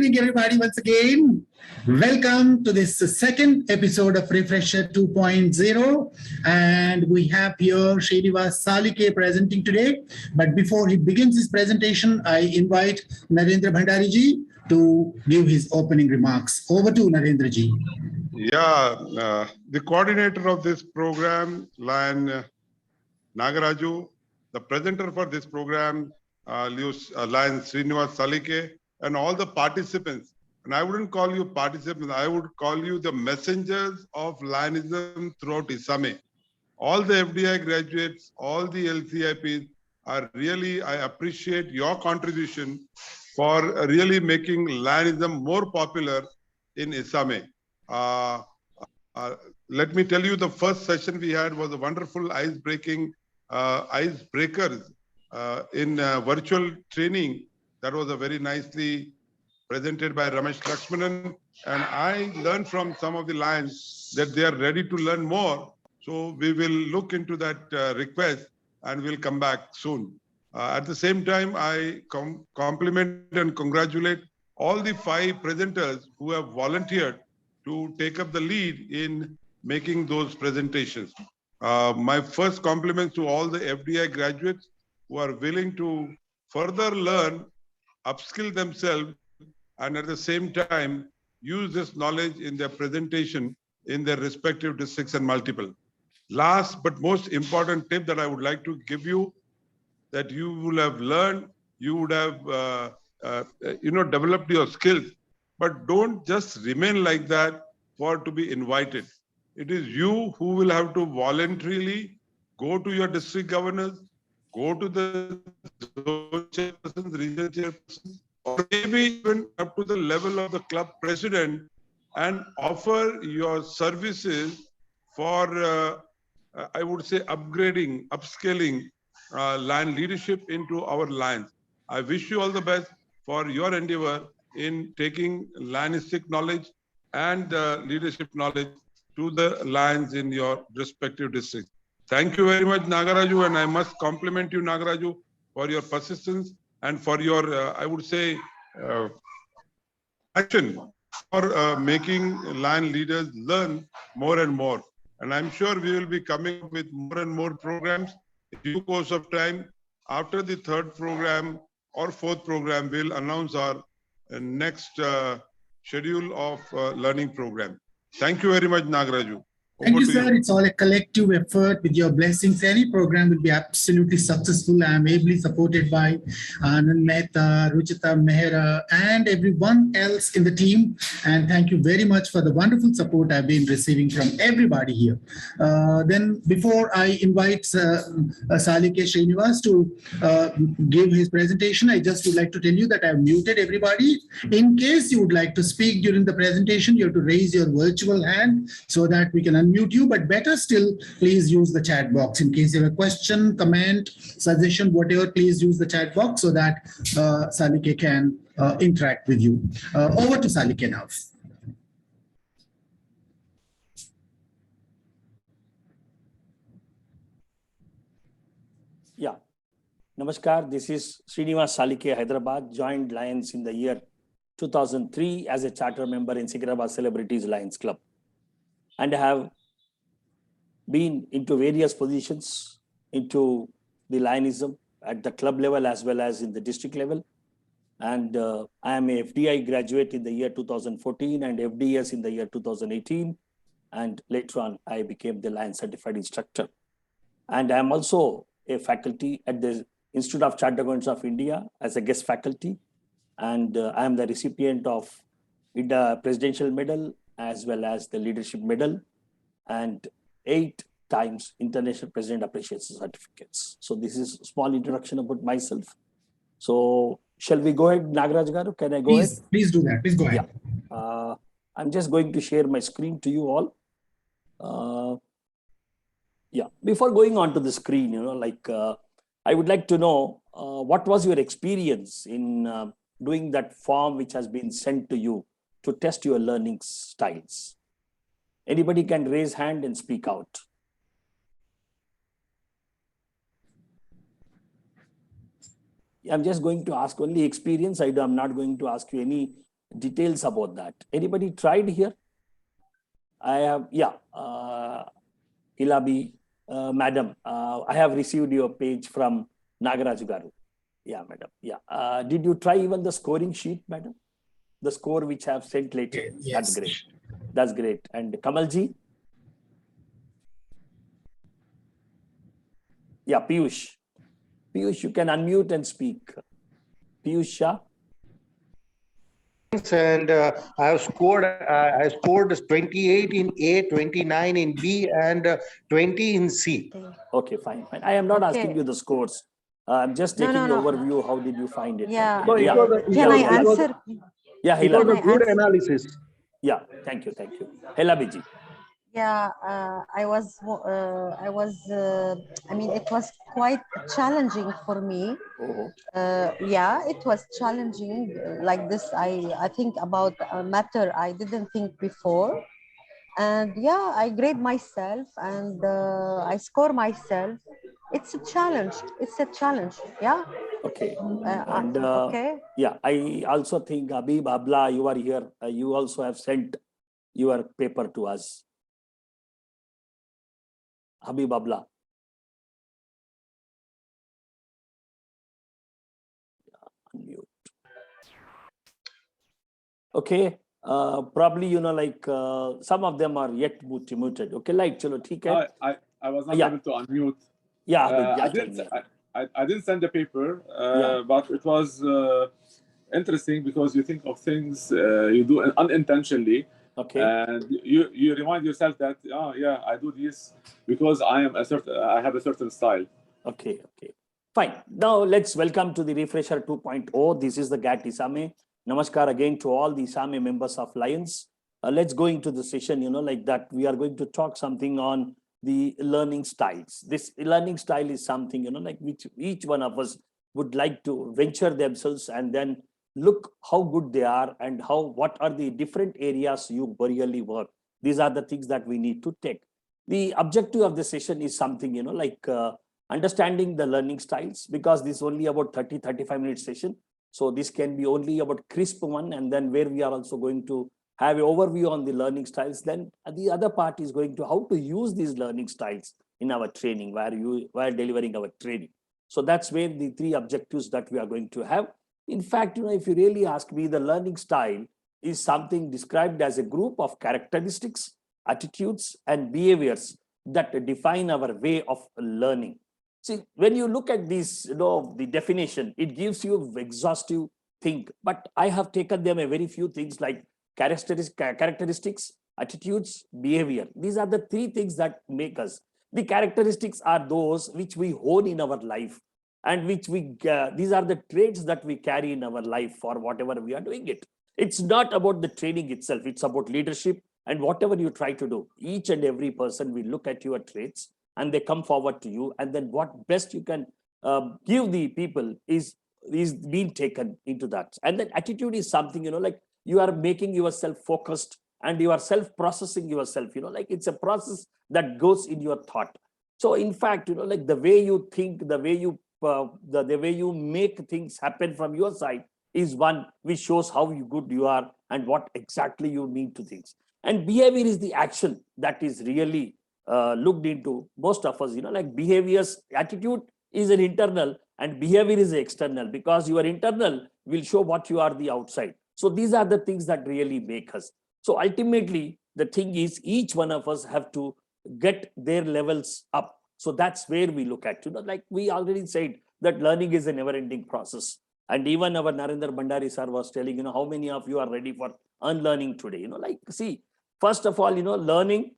evening, everybody, once again. Welcome to this second episode of Refresher 2.0. And we have here Srinivas Salike presenting today. But before he begins his presentation, I invite Narendra Bhandariji to give his opening remarks. Over to Narendra ji. Yeah, the coordinator of this program, Lion Nagaraju, the presenter for this program, Lion Srinivas Salike, and all the participants. And I wouldn't call you participants, I would call you the messengers of Lionism throughout Isame. All the FDI graduates, all the LCIPs are really, I appreciate your contribution for really making Lionism more popular in Isame. Let me tell you, the first session we had was a wonderful icebreakers in virtual training. That was a very nicely presented by Ramesh Lakshmanan. And I learned from some of the lions that they are ready to learn more. So we will look into that request and we'll come back soon. At the same time, I compliment and congratulate all the 5 presenters who have volunteered to take up the lead in making those presentations. My first compliments to all the FDI graduates who are willing to further learn, upskill themselves, and at the same time, use this knowledge in their presentation in their respective districts and multiple. Last but most important tip that I would like to give you, that you will have learned, you would have developed your skills, but don't just remain like that for to be invited. It is you who will have to voluntarily go to your district governors, go to the zone chairpersons, regional chairpersons, or maybe even up to the level of the club president and offer your services for, I would say, upgrading, upscaling Lion leadership into our Lions. I wish you all the best for your endeavor in taking Lionistic knowledge and leadership knowledge to the Lions in your respective districts. Thank you very much, Nagaraju, and I must compliment you, Nagaraju, for your persistence and for your, I would say, action for making Lion leaders learn more and more. And I'm sure we will be coming up with more and more programs in due course of time. After the 3rd program or 4th program, we'll announce our next schedule of learning program. Thank you very much, Nagaraju. Thank you, sir. It's all a collective effort. With your blessings, any program will be absolutely successful. I am ably supported by Anand Mehta, Ruchita Mehra, and everyone else in the team. And thank you very much for the wonderful support I've been receiving from everybody here. Then before I invite Salike Srinivas to give his presentation, I just would like to tell you that I've muted everybody. In case you would like to speak during the presentation, you have to raise your virtual hand so that we can unmute you, but better still, please use the chat box. In case you have a question, comment, suggestion, whatever, please use the chat box so that Salike can interact with you. Over to Salike now. Yeah. Namaskar, this is Srinivas Salike, Hyderabad, joined Lions in the year 2003 as a charter member in Secunderabad Celebrities Lions Club. And I have been into various positions into the Lionism at the club level as well as in the district level. And I am a FDI graduate in the year 2014 and FDS in the year 2018. And later on, I became the Lion Certified Instructor. And I am also a faculty at the Institute of Chartered Accountants of India as a guest faculty. And I am the recipient of IDA Presidential Medal as well as the Leadership Medal and 8 times International President Appreciation Certificates. So this is a small introduction about myself. So shall we go ahead, Nagaraj Garu? Can I go ahead? Please do that. Please go ahead. Yeah. I'm just going to share my screen to you all. Yeah. Before going on to the screen, I would like to know what was your experience in doing that form which has been sent to you to test your learning styles. Anybody can raise hand and speak out. I'm just going to ask only experience. I'm not going to ask you any details about that. Anybody tried here? I have, yeah, Ilabi, madam, I have received your page from Nagaraj Garu. Yeah, madam. Yeah. Did you try even the scoring sheet, madam? The score which I have sent later. Yes. That's great. That's great. And Kamalji? Yeah, Piyush. Piyush, you can unmute and speak. Piyush Shah? And I scored 28 in A, 29 in B, and 20 in C. Okay, fine. I am not asking you the scores. I'm just taking the overview. How did you find it? Yeah. No, Yeah. Can I answer? Yeah, It was Hila. a good analysis. Yeah, thank you. Hela Biji. Yeah, I mean, it was quite challenging for me. Oh, Yeah, it was challenging like this. I think about a matter I didn't think before. And yeah, I grade myself and I score myself. It's a challenge. It's a challenge. Yeah. okay. And okay. yeah, I also think Habib Abla, you are here. You also have sent your paper to us. Habib Abla. Unmute. Okay. Probably, like some of them are yet muted. Okay, like, chalo, theek hai. I was not able to unmute. Yeah, I didn't send the paper, Yeah. but it was interesting because you think of things you do unintentionally. Okay. And you remind yourself that, oh yeah, I do this because I have a certain style. Okay. Fine. Now let's welcome to the Refresher 2.0. This is the GAT Isame. Namaskar again to all the Isame members of Lions. Let's go into the session, like that. We are going to talk something on the learning styles. This learning style is something, like which each one of us would like to venture themselves and then look how good they are and what are the different areas you really work. These are the things that we need to take. The objective of the session is something, like understanding the learning styles, because this is only about 30-35 minute session. So this can be only about crisp one, and then where we are also going to have an overview on the learning styles. Then the other part is going to how to use these learning styles in our training, while delivering our training. So that's where the three objectives that we are going to have. In fact, if you really ask me, the learning style is something described as a group of characteristics, attitudes, and behaviors that define our way of learning. See, when you look at this, the definition, it gives you exhaustive thing, but I have taken them a very few things like characteristics, attitudes, behavior. These are the three things that make us. The characteristics are those which we hone in our life, and which these are the traits that we carry in our life for whatever we are doing it. It's not about the training itself. It's about leadership and whatever you try to do. Each and every person will look at your traits and they come forward to you, and then what best you can give the people is being taken into that. And then attitude is something, like you are making yourself focused and you are self-processing yourself, like it's a process that goes in your thought. So in fact, like the way you think, the way you the way you make things happen from your side is one which shows how good you are and what exactly you need to think. And behavior is the action that is really looked into most of us, like behaviors. Attitude is an internal and behavior is external, because your internal will show what you are the outside. So these are the things that really make us. So ultimately, the thing is each one of us have to get their levels up. So that's where we look at, like we already said that learning is a never-ending process. And even our Narendra Bhandari sir was telling, how many of you are ready for unlearning today? Like, see, first of all, learning,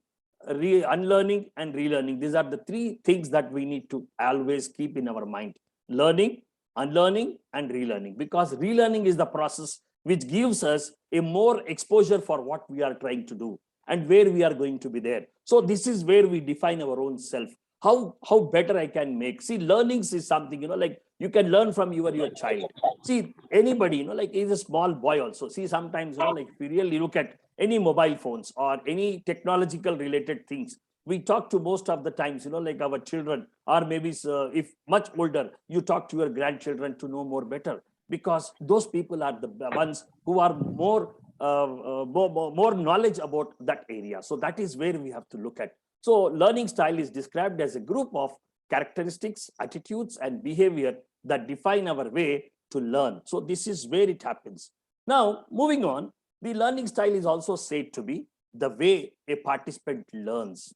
unlearning and relearning. These are the three things that we need to always keep in our mind. Learning, unlearning and relearning, because relearning is the process which gives us a more exposure for what we are trying to do and where we are going to be there. So this is where we define our own self. How better I can make. See, learnings is something, like you can learn from your child. See, anybody, like is a small boy also. See, sometimes, like if you really look at any mobile phones or any technological related things, we talk to most of the times, like our children, or maybe if much older, you talk to your grandchildren to know more better. because those people are the ones who are more knowledge about that area. So that is where we have to look at. So learning style is described as a group of characteristics, attitudes, and behavior that define our way to learn. So this is where it happens. Now, moving on, the learning style is also said to be the way a participant learns.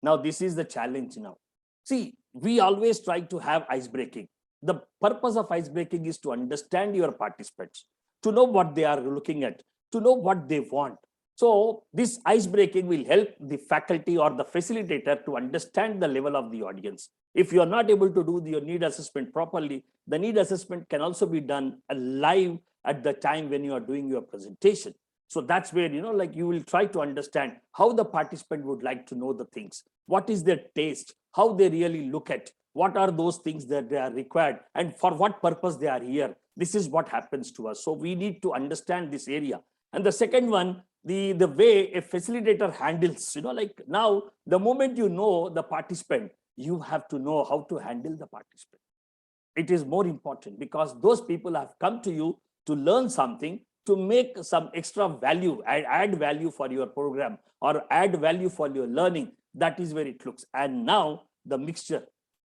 Now, this is the challenge now. See, we always try to have ice-breaking. The purpose of ice-breaking is to understand your participants, to know what they are looking at, to know what they want. So this ice-breaking will help the faculty or the facilitator to understand the level of the audience. If you are not able to do your need assessment properly, the need assessment can also be done live at the time when you are doing your presentation. So that's where, like you will try to understand how the participant would like to know the things. What is their taste? How they really look at? What are those things that they are required? And for what purpose they are here? This is what happens to us. So we need to understand this area. And the second one, the way a facilitator handles, like now, the moment you know the participant, you have to know how to handle the participant. It is more important because those people have come to you to learn something, to make some extra value, add value for your program or add value for your learning. That is where it looks. And now the mixture,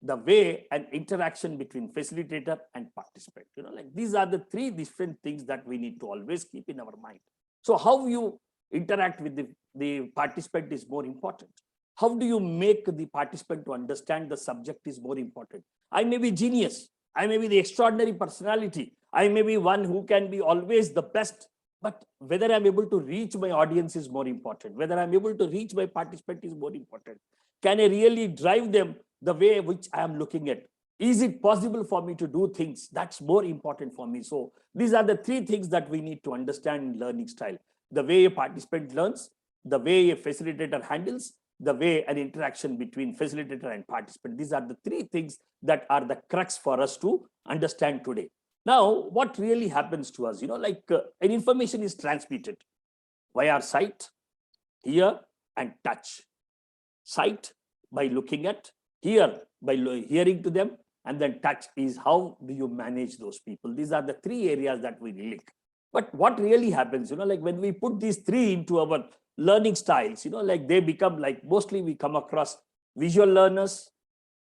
the way and interaction between facilitator and participant, like these are the three different things that we need to always keep in our mind. So how you interact with the participant is more important. How do you make the participant to understand the subject is more important. I may be genius. I may be the extraordinary personality. I may be one who can be always the best, but whether I'm able to reach my audience is more important. Whether I'm able to reach my participant is more important. Can I really drive them the way which I am looking at? Is it possible for me to do things? That's more important for me. So these are the three things that we need to understand in learning style. The way a participant learns, the way a facilitator handles, the way an interaction between facilitator and participant. These are the three things that are the crux for us to understand today. Now, what really happens to us, an information is transmitted via sight, hear, and touch. Sight by looking at, hear by hearing to them, and then touch is how do you manage those people. These are the three areas that we link. But what really happens, like when we put these three into our learning styles, like they become like mostly we come across visual learners,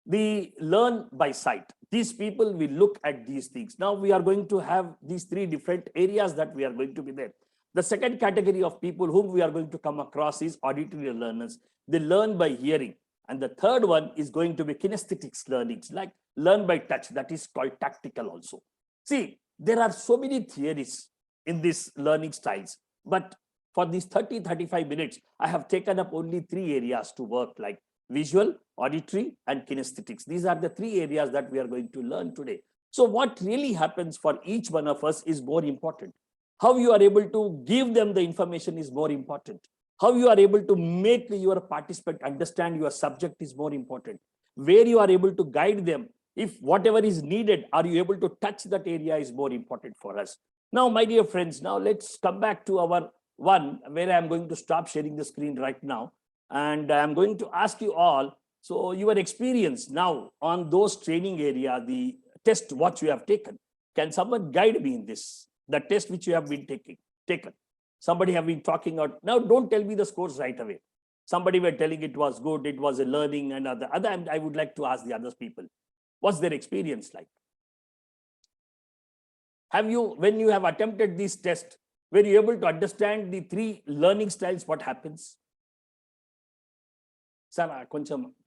they learn by sight. These people will look at these things. Now we are going to have these three different areas that we are going to be there. The second category of people whom we are going to come across is auditory learners. They learn by hearing. And the third one is going to be kinesthetics learnings, like learn by touch, that is called tactical also. See, there are so many theories in these learning styles, but for these 30-35 minutes, I have taken up only three areas to work, like visual, auditory, and kinesthetics. These are the three areas that we are going to learn today. So what really happens for each one of us is more important. How you are able to give them the information is more important. How you are able to make your participant understand your subject is more important. Where you are able to guide them, if whatever is needed, are you able to touch that area is more important for us. Now, my dear friends, now let's come back to our one where I'm going to stop sharing the screen right now. And I'm going to ask you all, so your experience now on those training area, the test what you have taken, can someone guide me in this, the test which you have been taken? Somebody have been talking out. Now, don't tell me the scores right away. Somebody were telling it was good, it was a learning, and other. I would like to ask the other people, what's their experience like? Have you, when you have attempted this test, were you able to understand the three learning styles, what happens? Sir,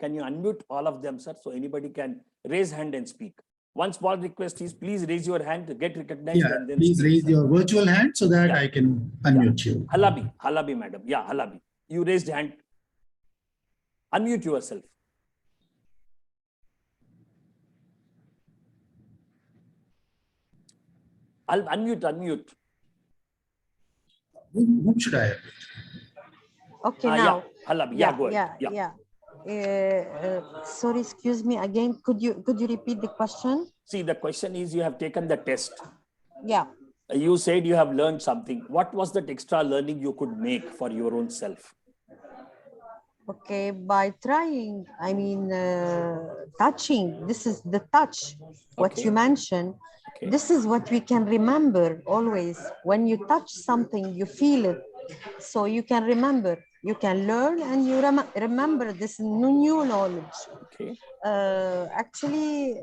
can you unmute all of them, sir? So anybody can raise hand and speak. One small request is please raise your hand to get recognized. Yeah, and then please speak, raise sir. your virtual hand so that I can unmute you. Halabi, madam. Yeah, Halabi. You raised hand. Unmute yourself. I'll unmute. Whom should I have? Okay, now. Yeah, Halabi. Yeah, go ahead. Sorry, excuse me again. Could you repeat the question? See, the question is you have taken the test. Yeah. You said you have learned something. What was that extra learning you could make for your own self? Okay, by trying, I mean, touching. This is the touch, what you mentioned. Okay. This is what we can remember always. When you touch something, you feel it. So you can remember, you can learn, and you remember this new knowledge. Okay. Actually,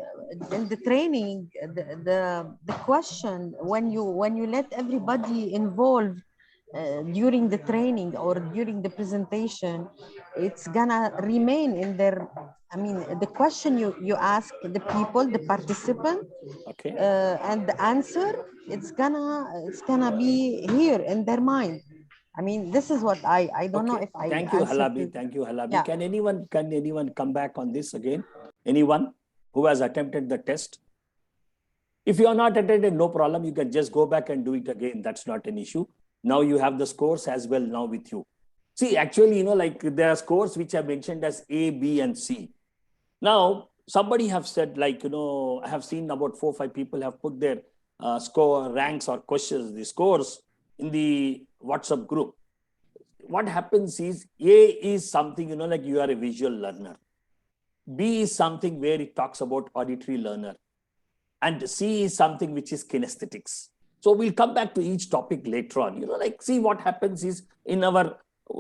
in the training, the question, when you let everybody involved during the training or during the presentation, it's gonna remain in their, I mean, the question you ask the people, the participant, Okay. and the answer, it's gonna be here in their mind. I mean, this is what I don't know Okay. if I Thank you, answered Halabi. to. Thank you, Halabi. Yeah. Can anyone come back on this again? Anyone who has attempted the test? If you are not attended, no problem. You can just go back and do it again. That's not an issue. Now you have the scores as well now with you. See, actually, like there are scores which are mentioned as A, B, and C. Now, somebody have said, like, I have seen about 4 or 5 people have put their score ranks or questions, the scores in the WhatsApp group. What happens is A is something, like you are a visual learner. B is something where it talks about auditory learner. And C is something which is kinesthetics. So we'll come back to each topic later on. Like, see, what happens is in our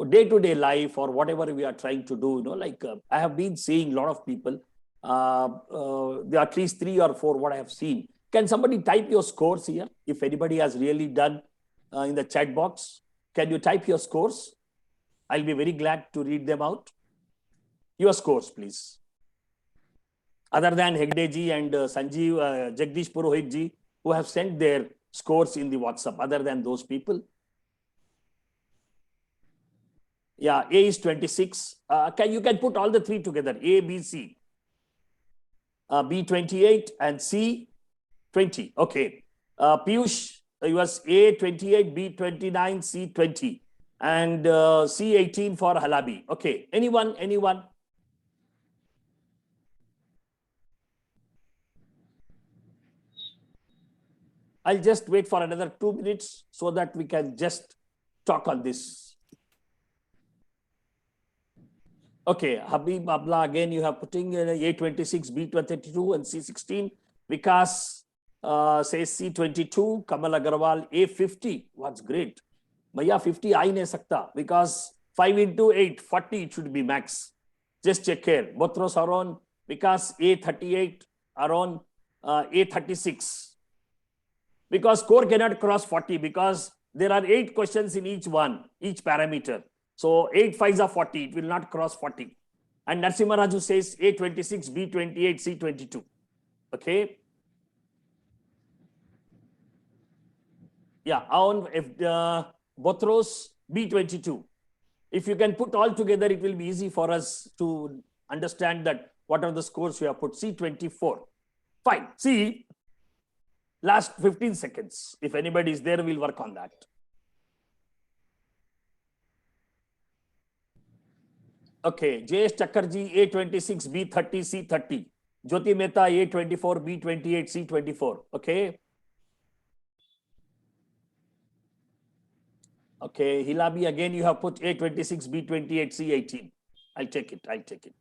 day-to-day life or whatever we are trying to do, I have been seeing a lot of people, there are at least 3 or 4 what I have seen. Can somebody type your scores here? If anybody has really done in the chat box, can you type your scores? I'll be very glad to read them out. Your scores, please. Other than Hegde ji and Sanjeev, Jagdish Purohit ji, who have sent their scores in the WhatsApp, other than those people. Yeah, A is 26. You can put all the 3 together, A, B, C. B 28 and C 20. Okay. Piyush, yours A 28, B 29, C 20. And C 18 for Halabi. Okay. Anyone? I'll just wait for another 2 minutes so that we can just talk on this. Okay, Habib Abla, again, you have putting A26, B32 and C16. Vikas says C22, Kamal Agarwal, A50. What's great. Maya 50 aa hi nahi sakta because 5 into 8, 40 it should be max. Just check here. Botros Aron, Vikas A38, Aron A36. Because score cannot cross 40 because there are 8 questions in each parameter. So 8 5s are 40, it will not cross 40. And Narsimha Raju says A26, B28, C22. Okay. Yeah, if Botros, B22. If you can put all together, it will be easy for us to understand that what are the scores we have put. C24. Fine. See, last 15 seconds. If anybody is there, we'll work on that. Okay, Jayesh Chakarji, A26, B30, C30. Jyoti Mehta, A24, B28, C24. Okay. Okay, Hilabi, again, you have put A26, B28, C18. I'll take it.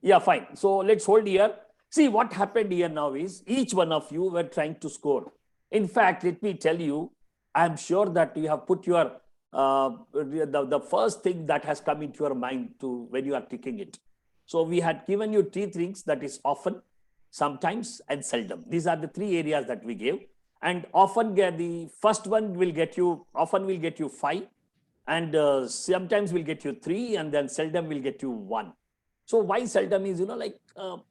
Yeah, fine. So let's hold here. See, what happened here now is each one of you were trying to score. In fact, let me tell you, I'm sure that you have put your the first thing that has come into your mind to when you are ticking it. So we had given you 3 things, that is often, sometimes, and seldom. These are the 3 areas that we gave. And often the first one will get you, often will get you 5, and sometimes will get you 3, and then seldom will get you 1. So why seldom is,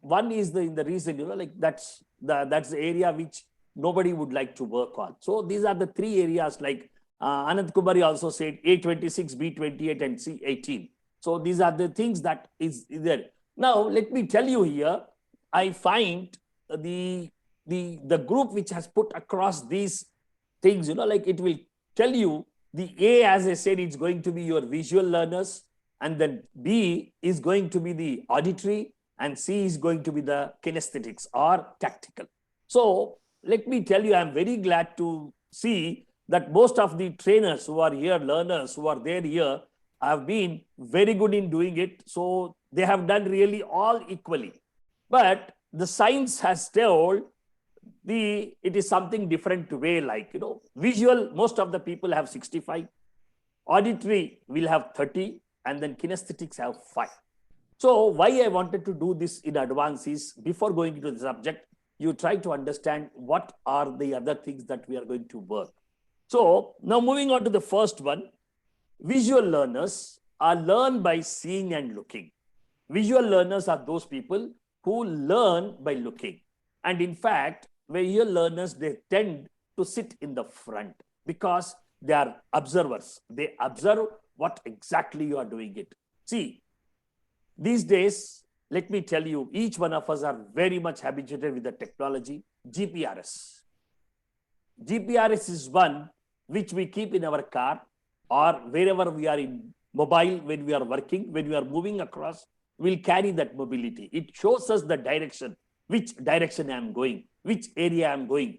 one is the reason, that's the area which nobody would like to work on. So these are the 3 areas, like Anand Kumari also said A26, B28 and C18. So these are the things that is there. Now, let me tell you here, I find the group which has put across these things, it will tell you the A, as I said, it's going to be your visual learners, and then B is going to be the auditory, and C is going to be the kinesthetics or tactical. So let me tell you, I'm very glad to see that most of the trainers who are here, learners who are there here, have been very good in doing it. So they have done really all equally. But the science has told it is something different way, like, visual, most of the people have 65, auditory will have 30, and then kinesthetics have 5. So why I wanted to do this in advance is, before going into the subject, you try to understand what are the other things that we are going to work. So now moving on to the first one, visual learners are learned by seeing and looking. Visual learners are those people who learn by looking. And in fact, visual learners, they tend to sit in the front because they are observers. They observe what exactly you are doing it. See, these days, let me tell you, each one of us are very much habituated with the technology, GPRS. GPRS is one which we keep in our car or wherever we are in mobile, when we are working, when we are moving across, we'll carry that mobility. It shows us the direction, which direction I'm going, which area I'm going,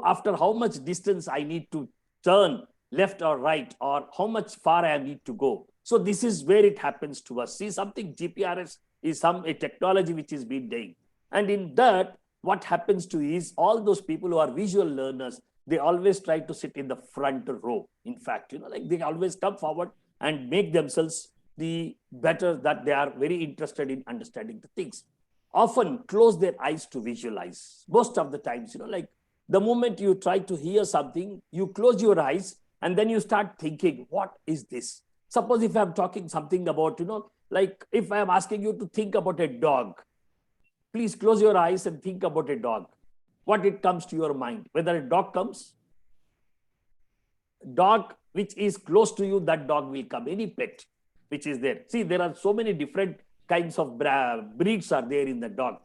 after how much distance I need to turn left or right, or how much far I need to go. So this is where it happens to us. See, something GPRS is a technology which is being done. And in that, what happens to is all those people who are visual learners, they always try to sit in the front row. In fact, they always come forward and make themselves the better, that they are very interested in understanding the things. Often close their eyes to visualize. Most of the times, the moment you try to hear something, you close your eyes and then you start thinking, what is this? Suppose if I'm talking something about, like if I'm asking you to think about a dog, please close your eyes and think about a dog. What it comes to your mind? Whether a dog comes, dog which is close to you, that dog will come. Any pet which is there. See, there are so many different kinds of breeds are there in the dog.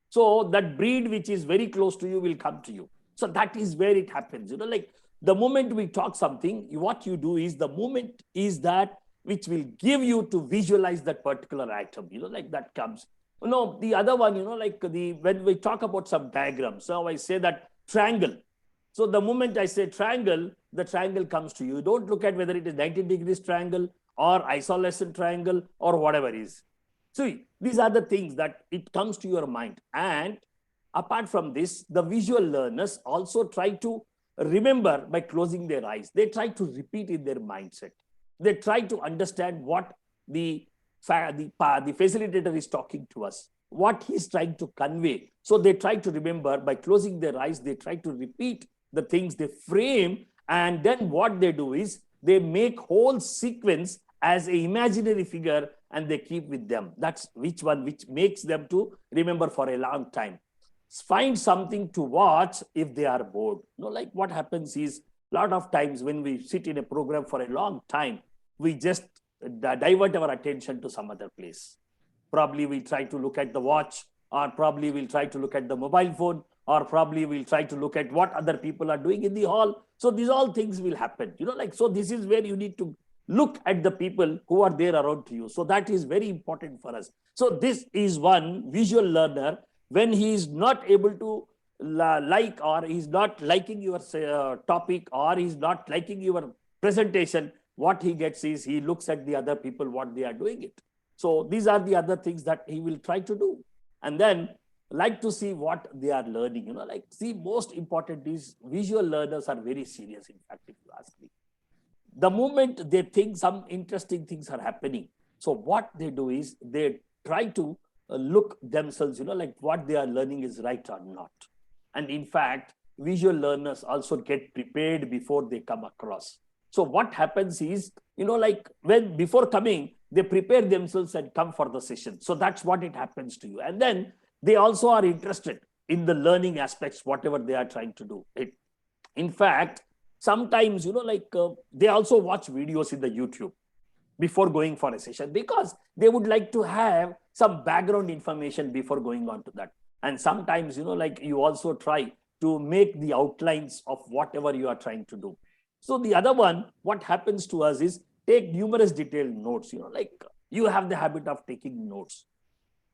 So that breed which is very close to you will come to you. So that is where it happens. Like the moment we talk something, what you do is, the moment is that which will give you to visualize that particular item, like that comes. The other one, when we talk about some diagrams, so I say that triangle. So the moment I say triangle, the triangle comes to you. You don't look at whether it is 90 degrees triangle or isolation triangle or whatever it is. So these are the things that it comes to your mind. And apart from this, the visual learners also try to remember by closing their eyes. They try to repeat in their mindset. They try to understand what the facilitator is talking to us, what he's trying to convey. So they try to remember by closing their eyes. They try to repeat the things they frame. And then what they do is they make whole sequence as an imaginary figure and they keep with them. That's which makes them to remember for a long time. Find something to watch if they are bored. Like what happens is, a lot of times when we sit in a program for a long time, we just divert our attention to some other place. Probably we try to look at the watch, or probably we'll try to look at the mobile phone, or probably we'll try to look at what other people are doing in the hall. So these all things will happen, so this is where you need to look at the people who are there around to you. So that is very important for us. So this is one visual learner. When he is not able to like, or he's not liking your topic, or he's not liking your presentation, what he gets is he looks at the other people, what they are doing it. So these are the other things that he will try to do. And then like to see what they are learning, see, most important is visual learners are very serious. In fact, if you ask me, the moment they think some interesting things are happening, so what they do is they try to look themselves, like what they are learning is right or not. And in fact, visual learners also get prepared before they come across. So what happens is, like when before coming, they prepare themselves and come for the session. So that's what it happens to you. And then they also are interested in the learning aspects, whatever they are trying to do. In fact, sometimes, they also watch videos in the YouTube before going for a session, because they would like to have some background information before going on to that. And sometimes, you also try to make the outlines of whatever you are trying to do. So the other one, what happens to us is take numerous detailed notes, you have the habit of taking notes.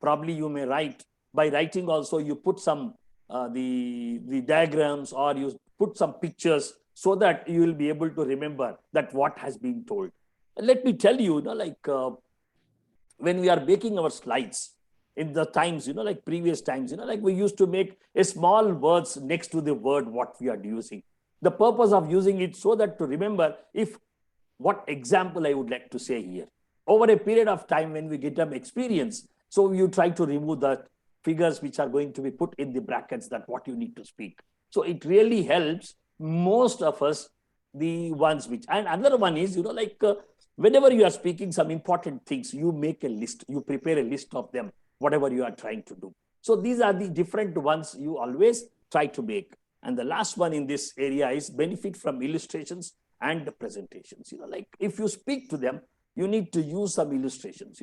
Probably you may write. By writing also, you put some the diagrams, or you put some pictures, so that you will be able to remember that what has been told. And let me tell you, when we are making our slides, in the times, like previous times, like we used to make a small words next to the word what we are using. The purpose of using it so that to remember if what example I would like to say here. Over a period of time when we get some experience, so you try to remove the figures which are going to be put in the brackets that what you need to speak. So it really helps most of us, the ones which, and another one is, whenever you are speaking some important things, you make a list, you prepare a list of them, whatever you are trying to do. So these are the different ones you always try to make. And the last one in this area is benefit from illustrations and presentations. Like if you speak to them, you need to use some illustrations,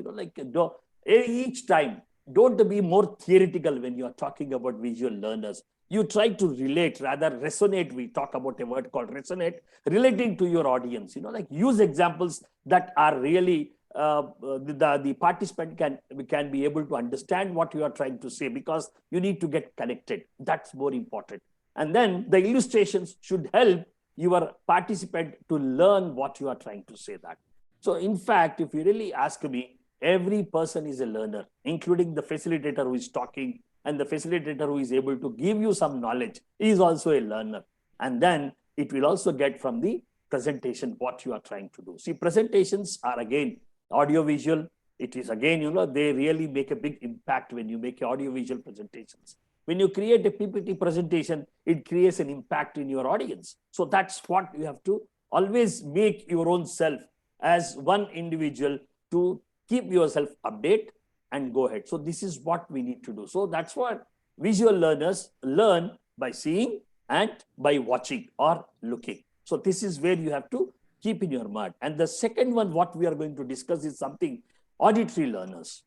each time, don't be more theoretical when you are talking about visual learners. You try to relate, rather resonate. We talk about a word called resonate, relating to your audience, like use examples that are really, the participant can be able to understand what you are trying to say, because you need to get connected. That's more important. And then the illustrations should help your participant to learn what you are trying to say that. So in fact, if you really ask me, every person is a learner, including the facilitator who is talking, and the facilitator who is able to give you some knowledge is also a learner. And then it will also get from the presentation what you are trying to do. See, presentations are again audiovisual. It is again, they really make a big impact when you make audiovisual presentations. When you create a PPT presentation, it creates an impact in your audience. So that's what you have to always make your own self as one individual to keep yourself update and go ahead. So this is what we need to do. So that's what visual learners learn by seeing and by watching or looking. So this is where you have to keep in your mind. And the second one, what we are going to discuss is something auditory learners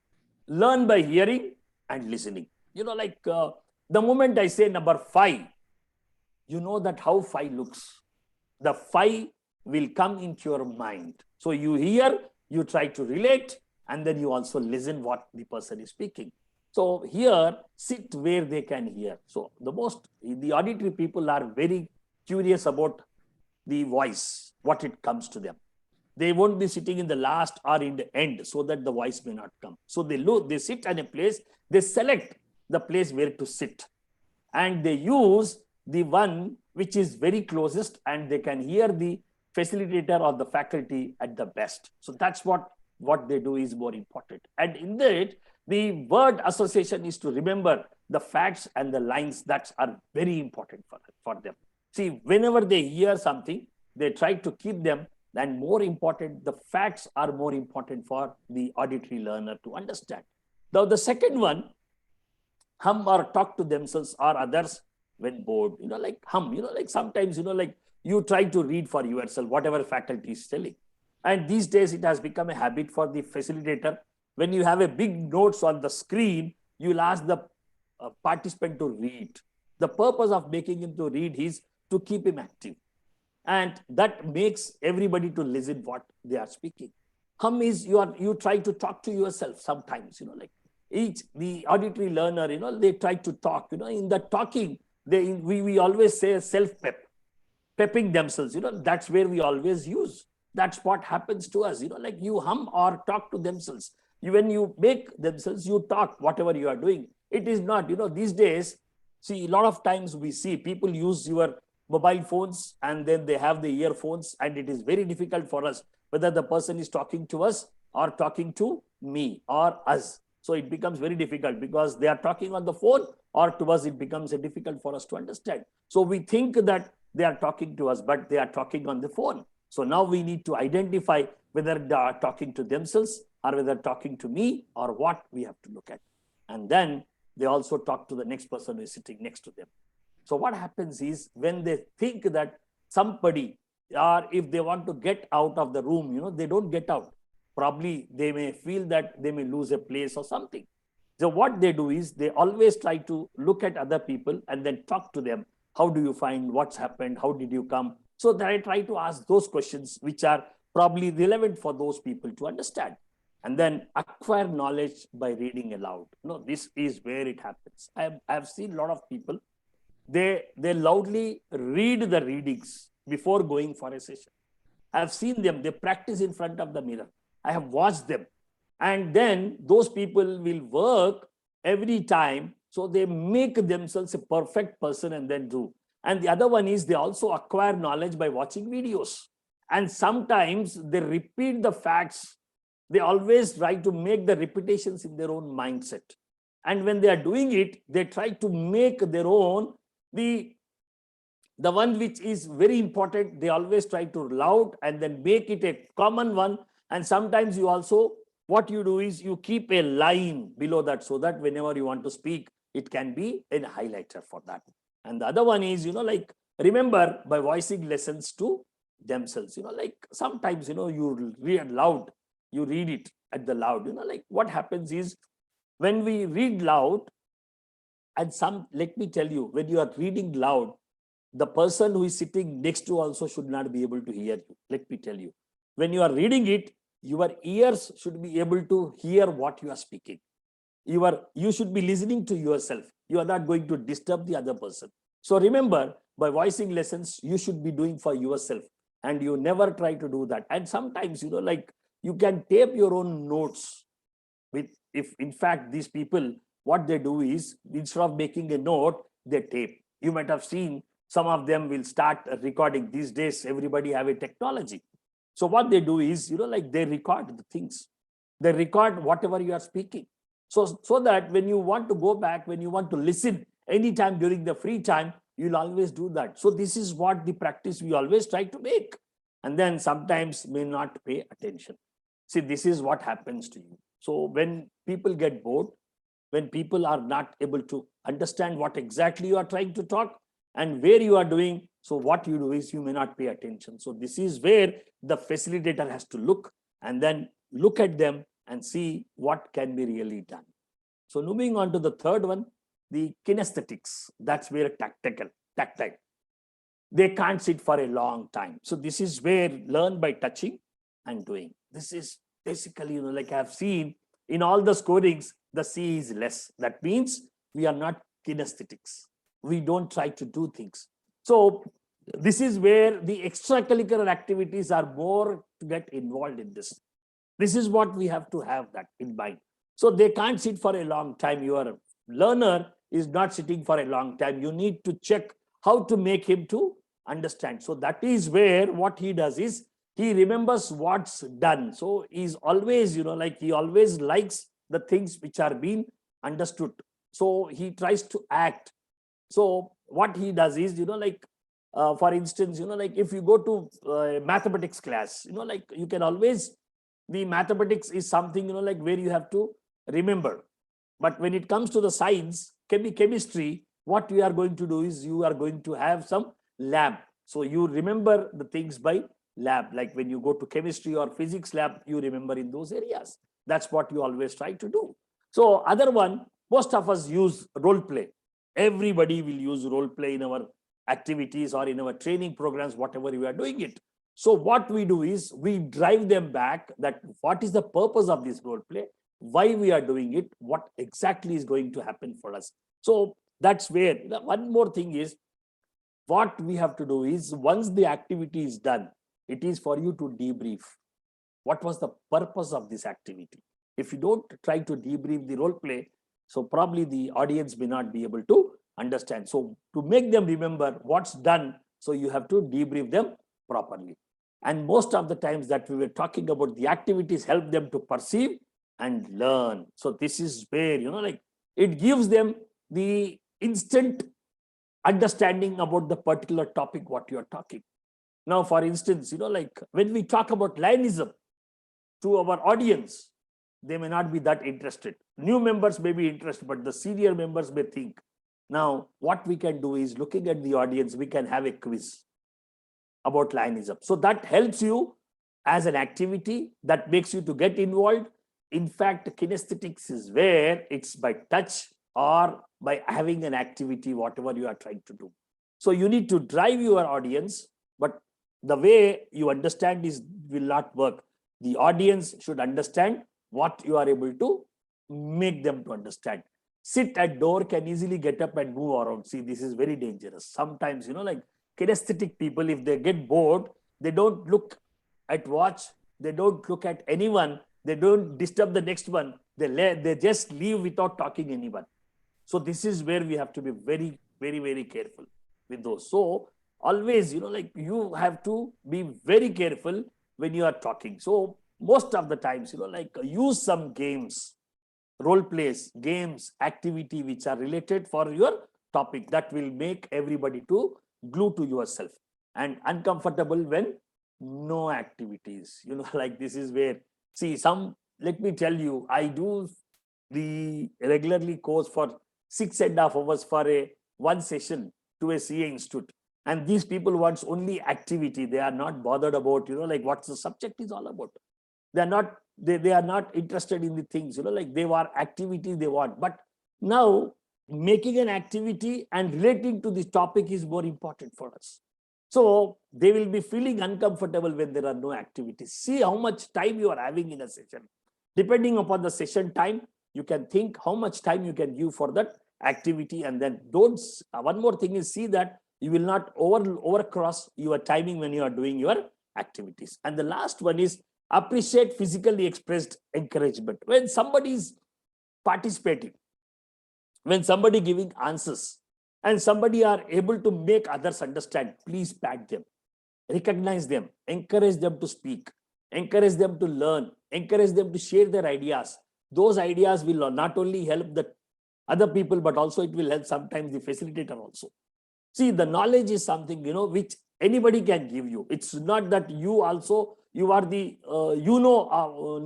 learn by hearing and listening. The moment I say number 5, you know that how 5 looks. The 5 will come into your mind. So you hear, you try to relate, and then you also listen what the person is speaking. So here, sit where they can hear. So the auditory people are very curious about the voice, what it comes to them. They won't be sitting in the last or in the end so that the voice may not come. So they sit in a place, they select the place where to sit. And they use the one which is very closest, and they can hear the facilitator or the faculty at the best. So that's what they do is more important. And in that, the word association is to remember the facts and the lines that are very important for them. See, whenever they hear something, they try to keep them, and more important, the facts are more important for the auditory learner to understand. Now, the second one, hum or talk to themselves or others when bored, like hum, like sometimes, like you try to read for yourself, whatever faculty is telling. And these days it has become a habit for the facilitator. When you have a big notes on the screen, you'll ask the participant to read. The purpose of making him to read is to keep him active. And that makes everybody to listen what they are speaking. Hum is you try to talk to yourself sometimes, like the auditory learner, they try to talk, in the talking, we always say self-pep, pepping themselves, that's where we always use. That's what happens to us, like you hum or talk to themselves. When you make themselves, you talk, whatever you are doing. It is not, these days, see, a lot of times we see people use your mobile phones and then they have the earphones, and it is very difficult for us whether the person is talking to us or talking to me or us. So it becomes very difficult because they are talking on the phone, or to us it becomes difficult for us to understand. So we think that they are talking to us, but they are talking on the phone. So now we need to identify whether they are talking to themselves or whether talking to me, or what we have to look at. And then they also talk to the next person who is sitting next to them. So what happens is when they think that somebody, or if they want to get out of the room, they don't get out. Probably they may feel that they may lose a place or something. So what they do is they always try to look at other people and then talk to them. How do you find? What's happened? How did you come? So that I try to ask those questions which are probably relevant for those people to understand. And then acquire knowledge by reading aloud. This is where it happens. I've seen a lot of people, they loudly read the readings before going for a session. I've seen them, they practice in front of the mirror. I have watched them. And then those people will work every time. So they make themselves a perfect person and then do. And the other one is they also acquire knowledge by watching videos. And sometimes they repeat the facts. They always try to make the repetitions in their own mindset. And when they are doing it, they try to make their own, the one which is very important, they always try to loud and then make it a common one. And sometimes you also, what you do is you keep a line below that so that whenever you want to speak, it can be a highlighter for that. And the other one is, like, remember by voicing lessons to themselves, like sometimes, you read loud, you read it at the loud, like what happens is when we read loud, and let me tell you, when you are reading loud, the person who is sitting next to also should not be able to hear you. Let me tell you, when you are reading it, your ears should be able to hear what you are speaking. You should be listening to yourself. You are not going to disturb the other person. So remember, by voicing lessons, you should be doing for yourself, and you never try to do that. And sometimes, like you can tape your own notes if in fact these people, what they do is instead of making a note, they tape. You might have seen some of them will start recording. These days, everybody have a technology. So what they do is, like they record the things. They record whatever you are speaking. So that when you want to go back, when you want to listen anytime during the free time, you'll always do that. So this is what the practice we always try to make. And then sometimes may not pay attention. See, this is what happens to you. So when people get bored, when people are not able to understand what exactly you are trying to talk and where you are doing, so what you do is you may not pay attention. So this is where the facilitator has to look and then look at them and see what can be really done. So moving on to the third one, the kinesthetics. That's where tactile. They can't sit for a long time. So this is where learn by touching and doing. This is basically, like I've seen in all the scorings, the C is less. That means we are not kinesthetics. We don't try to do things. So this is where the extracurricular activities are more to get involved in this. This is what we have to have that in mind. So they can't sit for a long time. Your learner is not sitting for a long time. You need to check how to make him to understand. So that is where what he does is he remembers what's done. So he's always, like he always likes the things which are being understood. So he tries to act. So what he does is, like, for instance, like if you go to mathematics class, like you can always, the mathematics is something, like where you have to remember. But when it comes to the science, chemistry, what you are going to do is you are going to have some lab. So you remember the things by lab, like when you go to chemistry or physics lab, you remember in those areas. That's what you always try to do. So other one, most of us use role play. Everybody will use role play in our activities or in our training programs, whatever we are doing it. So what we do is we drive them back that what is the purpose of this role play, why we are doing it, what exactly is going to happen for us. So that's where one more thing is what we have to do is once the activity is done, it is for you to debrief. What was the purpose of this activity? If you don't try to debrief the role play, so probably the audience may not be able to understand. So to make them remember what's done, so you have to debrief them properly. And most of the times that we were talking about, the activities help them to perceive and learn. So this is where, like it gives them the instant understanding about the particular topic, what you are talking. Now, for instance, like when we talk about Lionism to our audience, they may not be that interested. New members may be interested, but the senior members may think. Now, what we can do is looking at the audience, we can have a quiz about Lionism. So that helps you as an activity that makes you to get involved. In fact, kinesthetics is where it's by touch or by having an activity, whatever you are trying to do. So you need to drive your audience, but the way you understand is will not work. The audience should understand what you are able to make them to understand. Sit at door can easily get up and move around. See, this is very dangerous. Sometimes, like kinesthetic people, if they get bored, they don't look at watch, they don't look at anyone, they don't disturb the next one. They just leave without talking anyone. So this is where we have to be very, very, very careful with those. So always, like you have to be very careful when you are talking. So most of the times, like use some games, role plays, games, activity which are related for your topic that will make everybody to glue to yourself. And uncomfortable when no activities, like this is where, see, let me tell you, I do the regularly course for 6.5 hours for one session to a CA institute. And these people wants only activity. They are not bothered about, like what the subject is all about. They are not interested in the things, like they want activity they want. But now making an activity and relating to this topic is more important for us. So they will be feeling uncomfortable when there are no activities. See how much time you are having in a session. Depending upon the session time, you can think how much time you can give for that activity. And then one more thing is, see that you will not overcross your timing when you are doing your activities. And the last one is appreciate physically expressed encouragement. When somebody is participating, when somebody giving answers, and somebody are able to make others understand, please pat them, recognize them, encourage them to speak, encourage them to learn, encourage them to share their ideas. Those ideas will not only help the other people, but also it will help sometimes the facilitator also. See, the knowledge is something, which anybody can give you. It's not that you are the,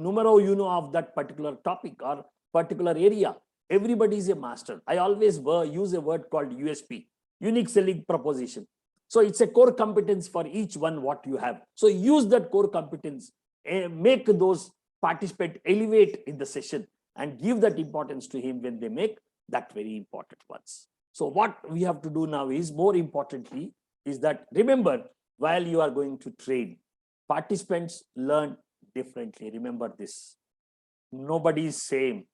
numero uno of that particular topic or particular area. Everybody is a master. I always use a word called USP, unique selling proposition. So it's a core competence for each one what you have. So use that core competence, make those participants elevate in the session and give that importance to him when they make that very important ones. So what we have to do now is, more importantly, is that remember, while you are going to train, participants learn differently. Remember this. Nobody is same.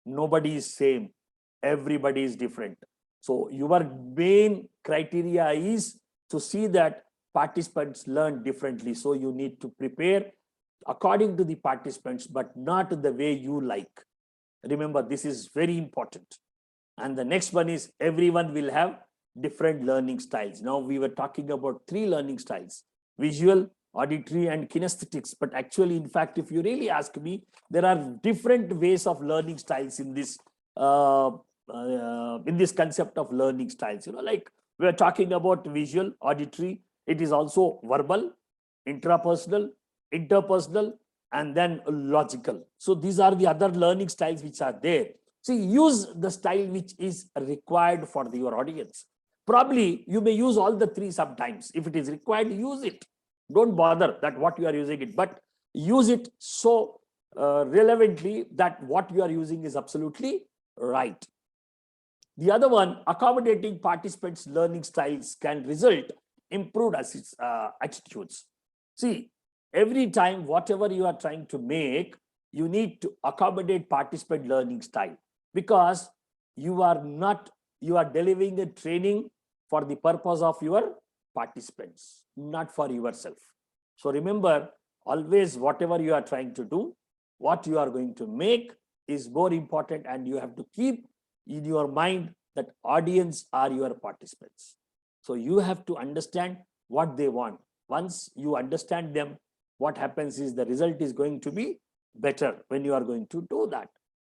Nobody is same. Everybody is different. So your main criteria is to see that participants learn differently. So you need to prepare according to the participants, but not the way you like. Remember, this is very important. And the next one is, everyone will have different learning styles. Now we were talking about 3 learning styles: visual, auditory, and kinesthetics. But actually, in fact, if you really ask me, there are different ways of learning styles in this concept of learning styles. Like we are talking about visual, auditory. It is also verbal, intrapersonal, interpersonal, and then logical. So these are the other learning styles which are there. See, use the style which is required for your audience. Probably you may use all the 3 sometimes. If it is required, use it. Don't bother that what you are using it, but use it so relevantly that what you are using is absolutely right. The other one, accommodating participants' learning styles can result improved attitudes. See, every time, whatever you are trying to make, you need to accommodate participant learning style, because you are delivering a training for the purpose of your participants, not for yourself. So remember, always whatever you are trying to do, what you are going to make is more important, and you have to keep in your mind that audience are your participants. So you have to understand what they want. Once you understand them, what happens is the result is going to be better when you are going to do that.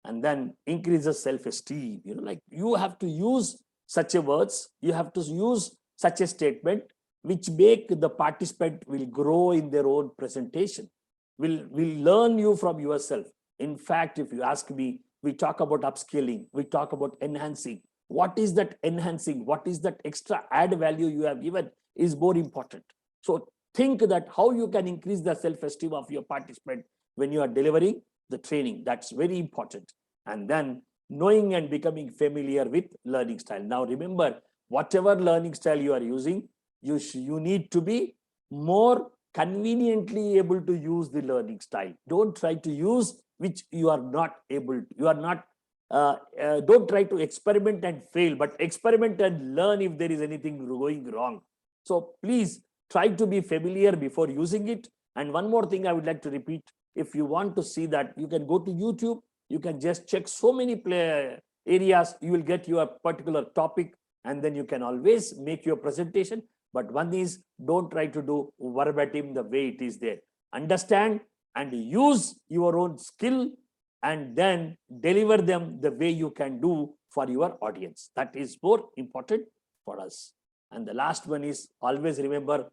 And then increases self-esteem. Like you have to use such a words, you have to use such a statement which make the participant will grow in their own presentation, will learn you from yourself. In fact, if you ask me, we talk about upscaling, we talk about enhancing. What is that enhancing? What is that extra add value you have given is more important. So think that how you can increase the self-esteem of your participant when you are delivering the training. That's very important. And then knowing and becoming familiar with learning style. Now remember, whatever learning style you are using, you need to be more conveniently able to use the learning style. Don't try to use which you are not able to. Don't try to experiment and fail, but experiment and learn if there is anything going wrong. So please try to be familiar before using it. And one more thing I would like to repeat, if you want to see that, you can go to YouTube You can just check so many areas. You will get your particular topic, and then you can always make your presentation. But one is, don't try to do verbatim the way it is there. Understand and use your own skill, and then deliver them the way you can do for your audience. That is more important for us. And the last one is, always remember,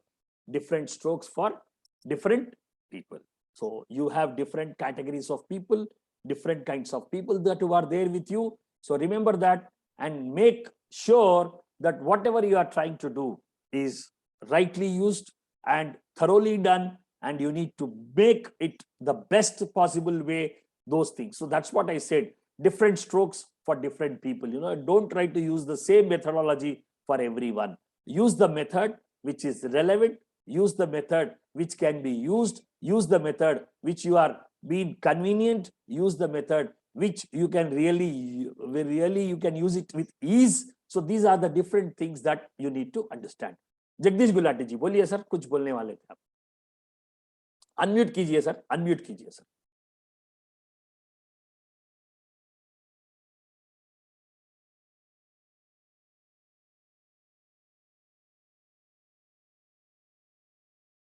different strokes for different people. So you have different categories of people, different kinds of people that are there with you. So remember that, and make sure that whatever you are trying to do is rightly used and thoroughly done, and you need to make it the best possible way, those things. So that's what I said, different strokes for different people. Don't try to use the same methodology for everyone. Use the method which is relevant, use the method which can be used, use the method which you are being convenient, use the method which you can really you can use it with ease. So these are the different things that you need to understand. Jagdish Gulati जी बोलिए sir, कुछ बोलने वाले थे आप. Unmute कीजिए sir, unmute कीजिए sir.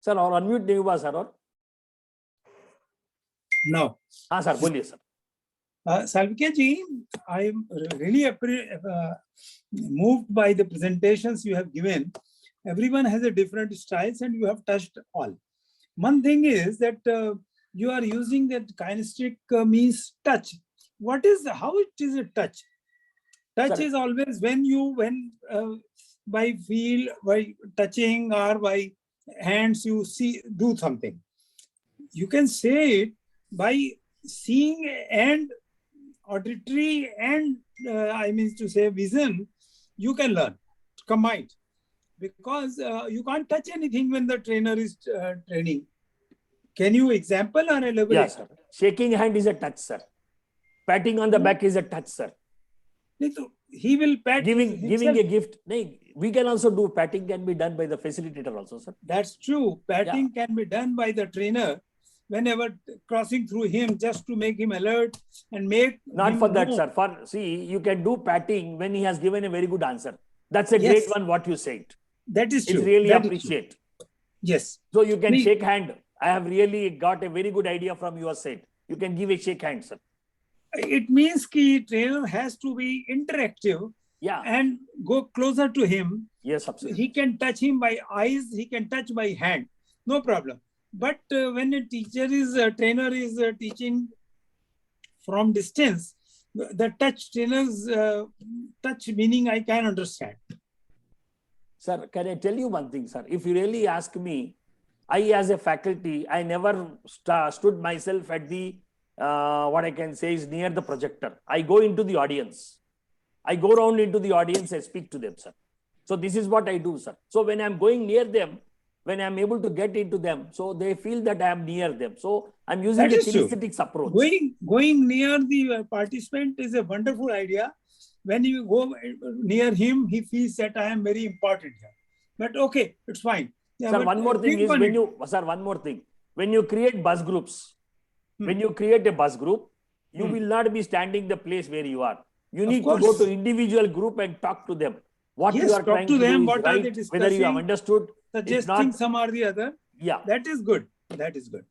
Sir और unmute नहीं हुआ सर. और No. हाँ सर बोलिए sir. Salike ji, I am really moved by the presentations you have given. Everyone has a different styles, and you have touched all. One thing is that you are using that kinesthetic means touch. How it is a touch? Touch is always when by feel, by touching, or by hands you do something. You can say it by seeing and auditory and I mean to say vision. You can learn combined, because you can't touch anything when the trainer is training. Can you example or elaborate? Yes, sir. Shaking hand is a touch, sir. Patting on the back is a touch, sir. He will pat. Giving a gift. We can also do patting, can be done by the facilitator also, sir. That's true. Patting can be done by the trainer whenever crossing through him, just to make him alert and make. Not for that, sir. You can do patting when he has given a very good answer. That's a great one, what you said. That is true. It's really appreciate. Yes. So you can shake hand. I have really got a very good idea from your side. You can give a shake hand, sir. It means the trainer has to be interactive and go closer to him. Yes, absolutely. He can touch him by eyes, he can touch by hand, no problem. But when a trainer is teaching from distance, the trainer's touch meaning I can understand. Sir, can I tell you one thing, sir? If you really ask me, I as a faculty, I never stood myself at the what I can say is near the projector. I go into the audience. I go around into the audience and speak to them, sir. So this is what I do, sir. So when I'm going near them, when I'm able to get into them, so they feel that I am near them. So I'm using the kinesthetics approach. Going near the participant is a wonderful idea. When you go near him, he feels that I am very important here. But okay, it's fine. Yeah, sir, one more thing is one more thing. When you create bus groups, when you create a bus group, you will not be standing the place where you are. You need to go to individual group and talk to them. What you are trying to do is right, whether you have understood. Suggesting some or the other. Yeah. That is good. That is good.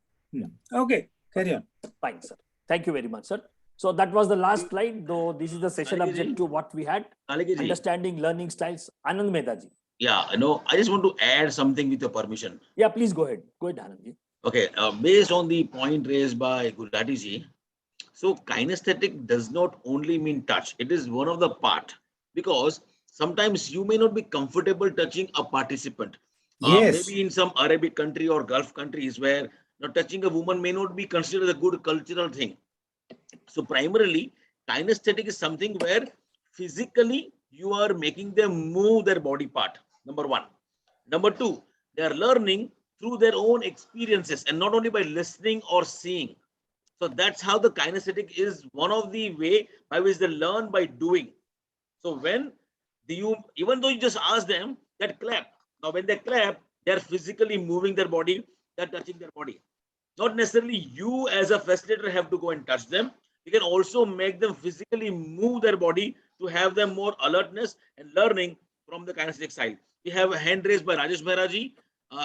Okay, carry on. Fine, sir. Thank you very much, sir. So that was the last slide, though this is the session objective what we had. Understanding learning styles. Anand Mehta ji. Yeah, I just want to add something with your permission. Yeah, please go ahead. Go ahead, Anand ji. Okay, based on the point raised by Gulati ji, so kinesthetic does not only mean touch. It is one of the part, because sometimes you may not be comfortable touching a participant. Yes. Maybe in some Arabic country or Gulf countries where touching a woman may not be considered a good cultural thing. So primarily, kinesthetic is something where physically you are making them move their body part. Number one. Number two, they are learning through their own experiences and not only by listening or seeing. So that's how the kinesthetic is one of the way by which they learn by doing. So when even though you just ask them that clap, now when they clap, they're physically moving their body, they're touching their body. Not necessarily you as a facilitator have to go and touch them. You can also make them physically move their body to have them more alertness and learning from the kinesthetic side. We have a hand raised by Rajesh Mehraji.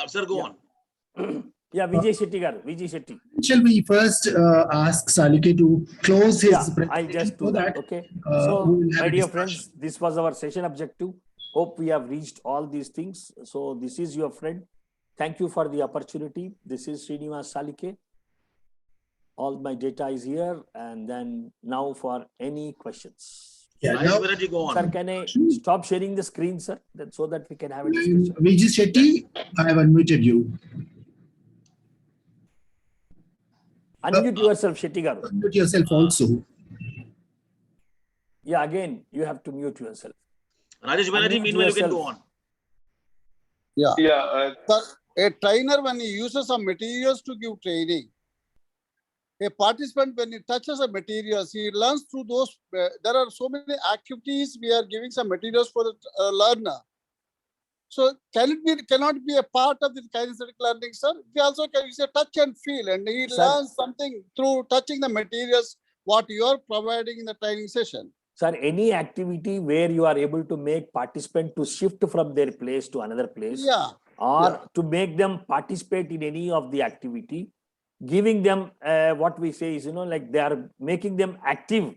Sir, go on. Yeah, Vijay Shetty garu, Vijay Shetty. Shall we first ask Salike to close his Yeah, I'll presentation just do so that. that Okay. we So, will have my a dear discussion. friends, this was our session objective. Hope we have reached all these things. So, this is your friend. Thank you for the opportunity. This is Srinivas Salike. All my data is here. And then now for any questions. Yeah, Rajesh now, Mehraji, go Sir, on. can I stop sharing the screen, sir? So that we can have a discussion. Vijay Shetty, I have unmuted you. Unmute yourself, Shetty garu. Unmute yourself also. Yeah, again, you have to mute yourself. Rajesh Mehraji, Unmute meanwhile, you can go yourself. on. Yeah, a trainer, when he uses some materials to give training, a participant, when he touches the materials, he learns through those. There are so many activities we are giving some materials for the learner. So cannot be a part of the kinesthetic learning, sir? We also can use a touch and feel, and he Sir. learns something through touching the materials what you are providing in the training session. Sir, any activity where you are able to make participant to shift from their place to another place, Yeah. or to make them participate in any of the activity, giving them what we say is, like they are making them active,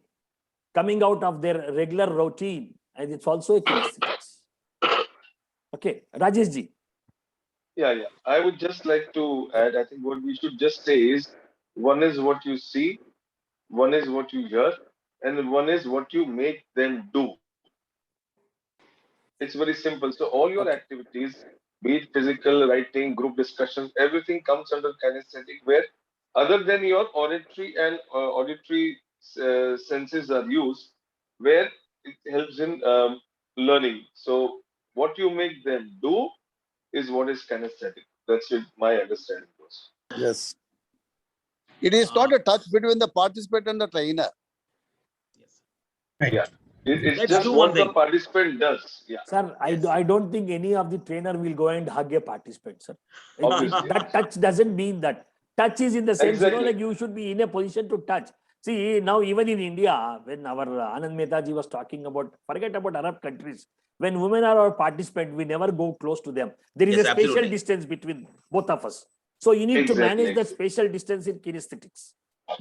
coming out of their regular routine, and it's also a kinesthetics. Okay, Rajesh ji. Yeah. I would just like to add, I think what we should just say is one is what you see, one is what you hear, and one is what you make them do. It's very simple. So all your Okay. activities, be it physical, writing, group discussions, everything comes under kinesthetic, where other than your auditory and auditory senses are used, where it helps in learning. So what you make them do is what is kinesthetic. That's it, my understanding was. Yes. It is not a touch between the participant and the trainer. Yes. Right. Yeah. It's Let's just do one what the thing. participant does. Yeah. Sir, Yes. I don't think any of the trainer will go and hug a participant, sir. Obviously. That touch doesn't mean that. Touch is in the sense, Exactly. like you should be in a position to touch. See, now even in India, when our Anand Mehtaji was talking about, forget about Arab countries, when women are our participant, we never go close to them. There is Yes, a spatial absolutely. distance between both of us. So you need to Exactly. manage that spatial distance in kinesthetics.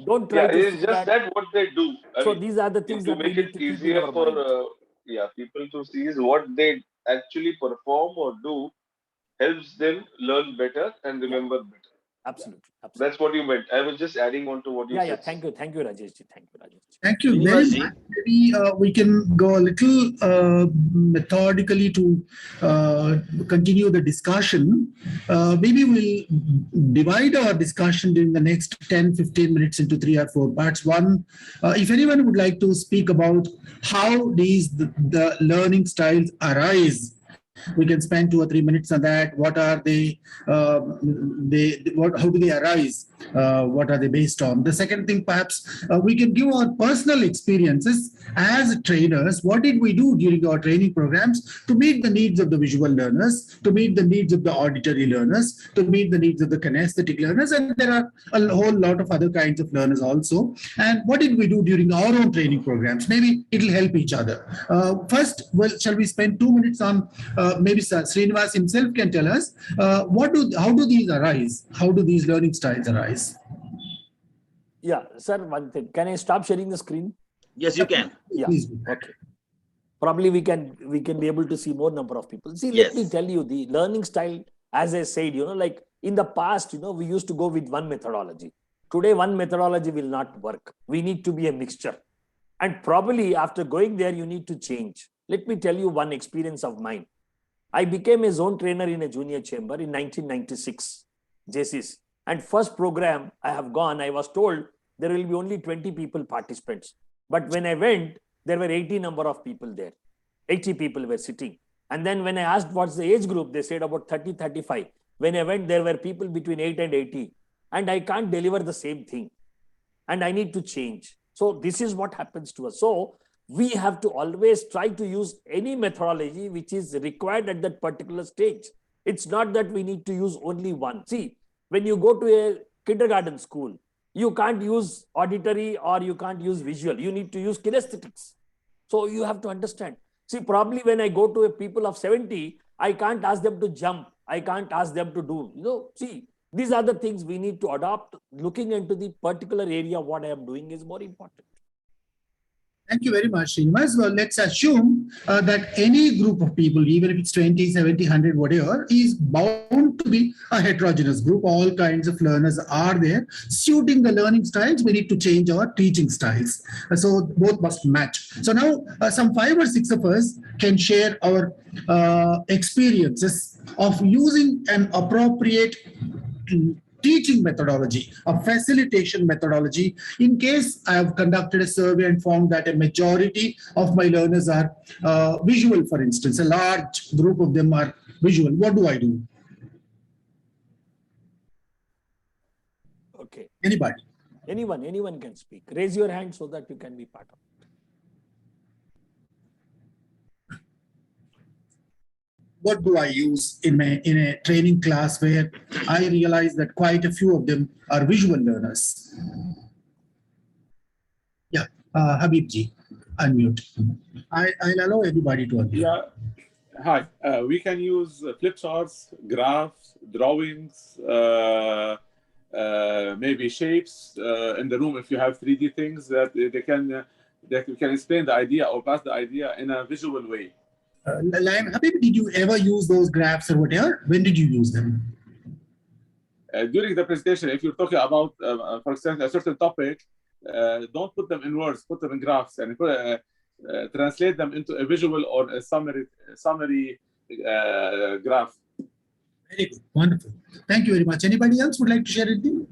Don't try Yeah, to it's see just that what they do. I So mean, these are the things to that we make need it to keep in easier our for mind. people to see is what they actually perform or do helps them learn better and remember better. Absolutely. That's what you meant. I was just adding on to what you said. Thank you, Rajesh ji. Thank you, Rajesh ji. Thank you very Srinivas ji. much. Maybe we can go a little methodically to continue the discussion. Maybe we'll divide our discussion during the next 10-15 minutes into 3 or 4 parts. One, if anyone would like to speak about how the learning styles arise, we can spend 2 or 3 minutes on that. What are they? How do they arise? What are they based on? The second thing, perhaps we can give our personal experiences as trainers. What did we do during our training programs to meet the needs of the visual learners, to meet the needs of the auditory learners, to meet the needs of the kinesthetic learners, and there are a whole lot of other kinds of learners also. And what did we do during our own training programs? Maybe it'll help each other. First, well, shall we spend 2 minutes on maybe Srinivas himself can tell us how do these arise? How do these learning styles arise? Yeah, sir, one thing. Can I stop sharing the screen? Yes, you can. Yeah. Please do. Okay. Probably we can be able to see more number of people. See, Yes. let me tell you the learning style, as I said, like in the past, we used to go with one methodology. Today, one methodology will not work. We need to be a mixture. And probably after going there, you need to change. Let me tell you one experience of mine. I became a zone trainer in a junior chamber in 1996, JCs. And first program I have gone, I was told there will be only 20 people participants. But when I went, there were 80 number of people there. 80 people were sitting. And then when I asked what's the age group, they said about 30, 35. When I went, there were people between 8 and 80. And I can't deliver the same thing. And I need to change. So this is what happens to us. So we have to always try to use any methodology which is required at that particular stage. It's not that we need to use only one. See, when you go to a kindergarten school, You can't use auditory or you can't use visual. You need to use kinesthetics. So you have to understand. See, probably when I go to a people of 70, I can't ask them to jump. I can't ask them to do, see, these are the things we need to adopt. Looking into the particular area, what I am doing is more important. Thank you very much, Srinivas. Well, let's assume that any group of people, even if it's 20, 70, 100, whatever, is bound to be a heterogeneous group. All kinds of learners are there. Suiting the learning styles, we need to change our teaching styles. So both must match. So now some 5 or 6 of us can share our experiences of using an appropriate teaching methodology, a facilitation methodology. In case I have conducted a survey and found that a majority of my learners are visual, for instance, a large group of them are visual, what do I do? Okay. Anybody? Anyone can speak. Raise your hand so that you can be part of it. What do I use in a training class where I realize that quite a few of them are visual learners? Yeah, Habibji, unmute. I'll allow everybody to unmute. Yeah. Hi. We can use flip charts, graphs, drawings, maybe shapes in the room. If you have 3D things that they can explain the idea or pass the idea in a visual way. Habib, did you ever use those graphs or whatever? When did you use them? During the presentation, if you're talking about, for example, a certain topic, don't put them in words, put them in graphs and translate them into a visual or a summary graph. Very good, wonderful. Thank you very much. Anybody else would like to share anything?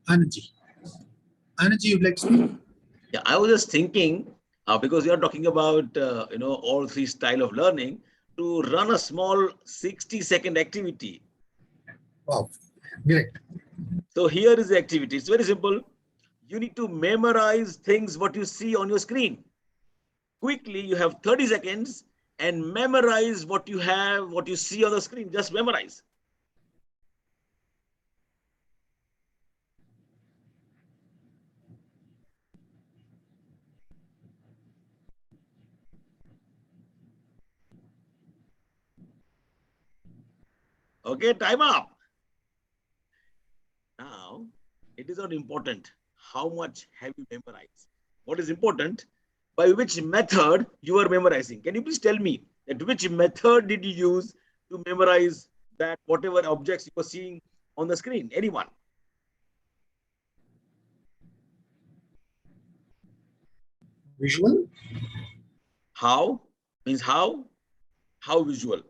Anandji, you'd like to speak? Yeah, I was just thinking, because we are talking about all 3 styles of learning, to run a small 60-second activity. Wow, great. So here is the activity. It's very simple. You need to memorize things what you see on your screen. Quickly, you have 30 seconds and memorize what you see on the screen. Just memorize. Okay, time up. Now, it is not important how much have you memorized. What is important, by which method you are memorizing. Can you please tell me that which method did you use to memorize that whatever objects you were seeing on the screen? Anyone? Visual? How? Means how? How visual?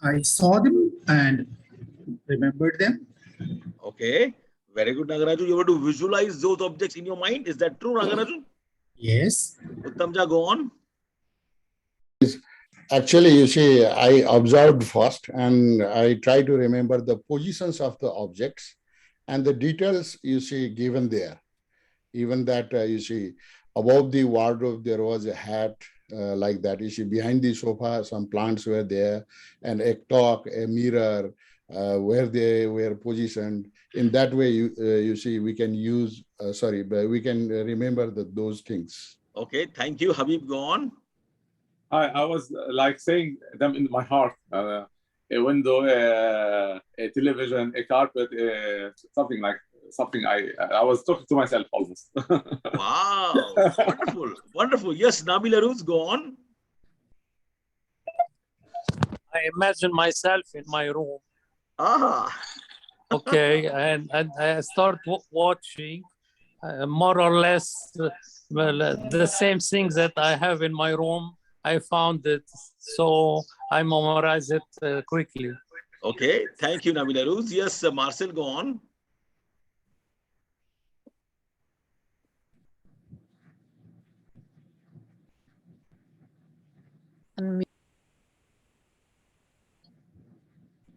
I saw them and remembered them. Okay, very good, Nagaraju. You were to visualize those objects in your mind. Is that true, Nagaraju? Yes. Uttamja, go on. Actually, you see, I observed first and I try to remember the positions of the objects and the details you see given there. Even that you see above the wardrobe, there was a hat like that. You see behind the sofa, some plants were there and a clock, a mirror, where they were positioned. In that way, you see, we can use, but we can remember those things. Okay, thank you. Habib, go on. I was like saying them in my heart. A window, a television, a carpet, something I was talking to myself almost. Wow, wonderful, wonderful. Yes, Nabila Ruz, go on. I imagine myself in my room. Ah. Okay, and I start watching more or less the same things that I have in my room. I found it, so I memorize it quickly. Okay, thank you, Nabila Ruz. Yes, Marcel, go on.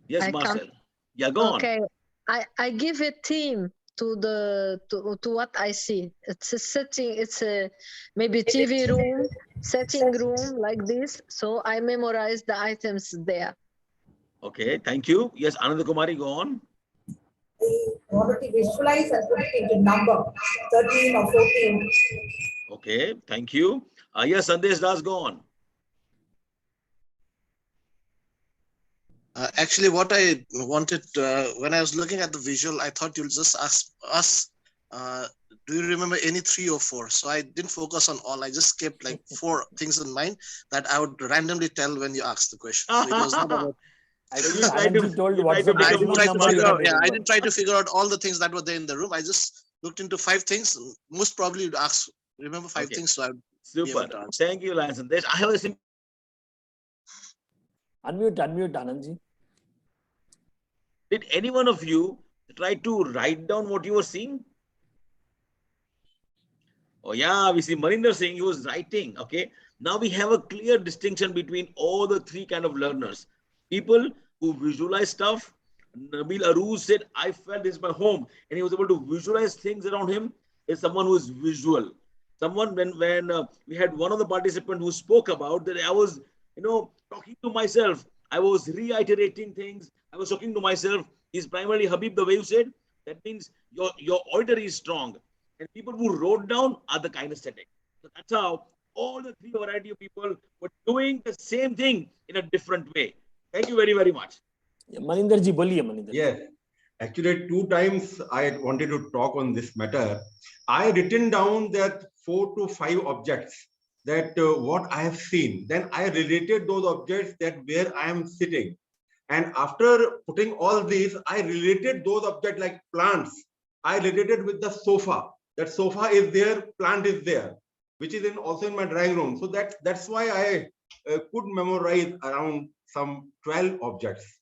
Yes, Marcel. Yeah, go on. Okay, I give a theme to what I see. It's a setting. It's a maybe TV room, setting room like this. So I memorize the items there. Okay, thank you. Yes, Anand Kumari, go on. already visualize and put it into number, 13 or 14. Okay, thank you. Yes, Sandesh Das, go on. Actually, what I wanted, when I was looking at the visual, I thought you'll just ask us, do you remember any 3 or 4? So I didn't focus on all. I just kept like 4 things in mind that I would randomly tell when you asked the question. So it was not about. I think Anandji told what's the I didn't maximum try to number you figure can out. Yeah, I remember. didn't try to figure out all the things that were there in the room. I just looked into 5 things. Most probably you'd ask, remember 5 things. So I would be able Super. to answer. Thank you, Lance. Sandesh. I have a simple. Unmute, Anandji. Did any one of you try to write down what you were seeing? Oh yeah, we see Marinder saying he was writing. Okay. Now we have a clear distinction between all the 3 kind of learners. People who visualize stuff. Nabil Aruz said, I felt this is my home. And he was able to visualize things around him. Is someone who is visual. Someone when we had one of the participants who spoke about that I was, talking to myself. I was reiterating things. I was talking to myself. He's primarily Habib, the way you said. That means your auditory is strong. And people who wrote down are the kinesthetic. So that's how all the 3 variety of people were doing the same thing in a different way. Thank you very, very much. Maninder ji, boliye Maninder. Yes. Actually, 2 times I wanted to talk on this matter. I written down that 4 to 5 objects that what I have seen. Then I related those objects that where I am sitting. And after putting all these, I related those objects like plants. I related with the sofa. That sofa is there, plant is there, which is also in my drawing room. So that's why I could memorize around some 12 objects.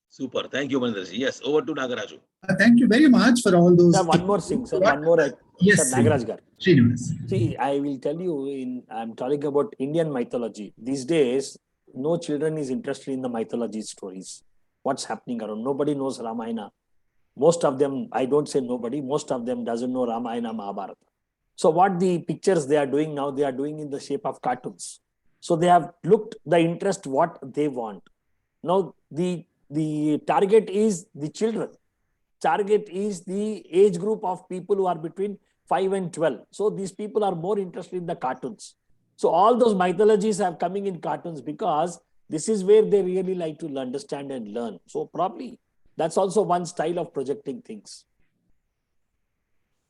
Super. Thank you, Maninder. Yes, over to Nagaraju. Thank you very much for all those. Sir, one more thing, sir. One more. Yes, Sir, Nagaraj gar. Srinivas. See, I will tell you, I'm talking about Indian mythology. These days, no children is interested in the mythology stories. What's happening around? Nobody knows Ramayana. Most of them, I don't say nobody, most of them doesn't know Ramayana, Mahabharata. So what the pictures they are doing now, they are doing in the shape of cartoons. So they have looked the interest what they want. Now the target is the children. Target is the age group of people who are between 5 and 12. So these people are more interested in the cartoons. So all those mythologies are coming in cartoons because this is where they really like to understand and learn. So probably that's also one style of projecting things.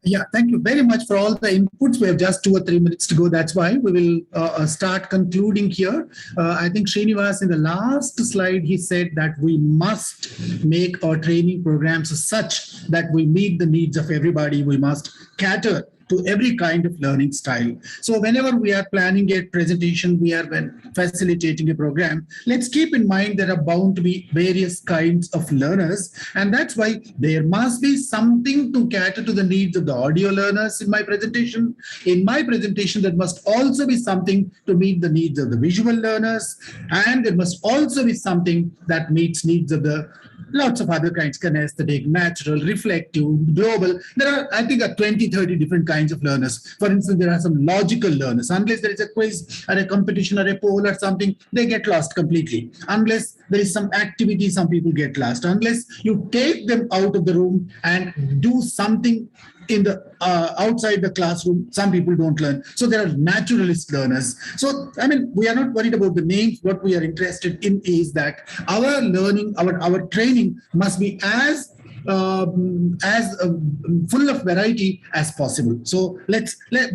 Yeah, thank you very much for all the inputs. We have just 2 or 3 minutes to go. That's why we will start concluding here. I think Srinivas, in the last slide, he said that we must make our training programs such that we meet the needs of everybody. We must cater to every kind of learning style. So whenever we are planning a presentation, we are facilitating a program, let's keep in mind there are bound to be various kinds of learners. And that's why there must be something to cater to the needs of the audio learners in my presentation. In my presentation, there must also be something to meet the needs of the visual learners. And there must also be something that meets needs of the lots of other kinds, kinesthetic, natural, reflective, global. There are, I think, 20, 30 different kinds of learners. For instance, there are some logical learners. Unless there is a quiz or a competition or a poll or something, they get lost completely. Unless there is some activity, some people get lost. Unless you take them out of the room and do something in the outside the classroom, some people don't learn. So there are naturalist learners. So, I mean, we are not worried about the names. What we are interested in is that our learning, our training must be as full of variety as possible. So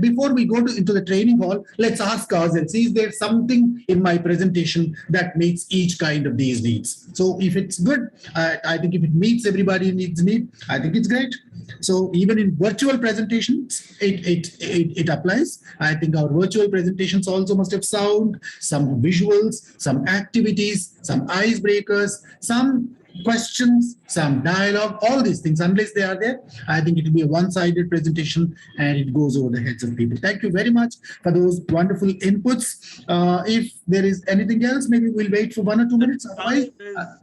before we go into the training hall, let's ask ourselves, is there something in my presentation that meets each kind of these needs? So if it's good, I think if it meets everybody needs need, I think it's great. So even in virtual presentations, it applies. I think our virtual presentations also must have sound, some visuals, some activities, some icebreakers, some questions, some dialogue, all these things. Unless they are there, I think it will be a one-sided presentation and it goes over the heads of people. Thank you very much for those wonderful inputs. If there is anything else, maybe we'll wait for 1 or 2 minutes. Otherwise,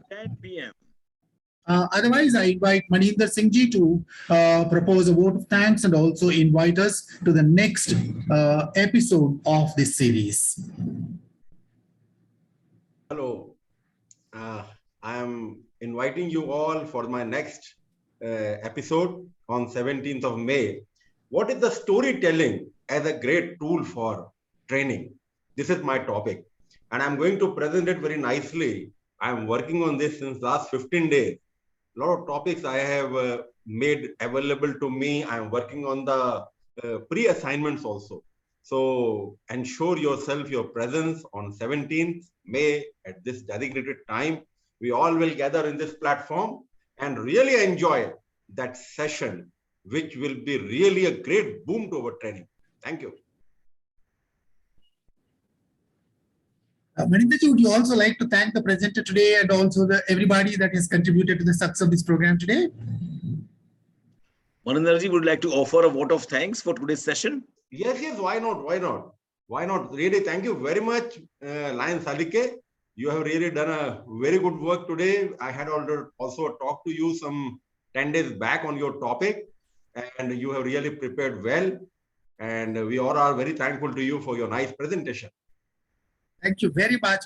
10 p.m. Otherwise, I invite Maninder Singh ji to propose a vote of thanks and also invite us to the next episode of this series. Hello. I am inviting you all for my next episode on 17th of May. What is the storytelling as a great tool for training? This is my topic. And I'm going to present it very nicely. I'm working on this since last 15 days. A lot of topics I have made available to me. I'm working on the pre-assignments also. So ensure yourself your presence on 17th May at this designated time. We all will gather in this platform and really enjoy that session, which will be really a great boom to our training. Thank you. Manindraji, would you also like to thank the presenter today and also everybody that has contributed to the success of this program today? Manindraji would like to offer a vote of thanks for today's session. Yes, why not? Why not? Why not? Really, thank you very much, Lion Salike. You have really done a very good work today. I had also talked to you some 10 days back on your topic, and you have really prepared well. And we all are very thankful to you for your nice presentation. Thank you very much.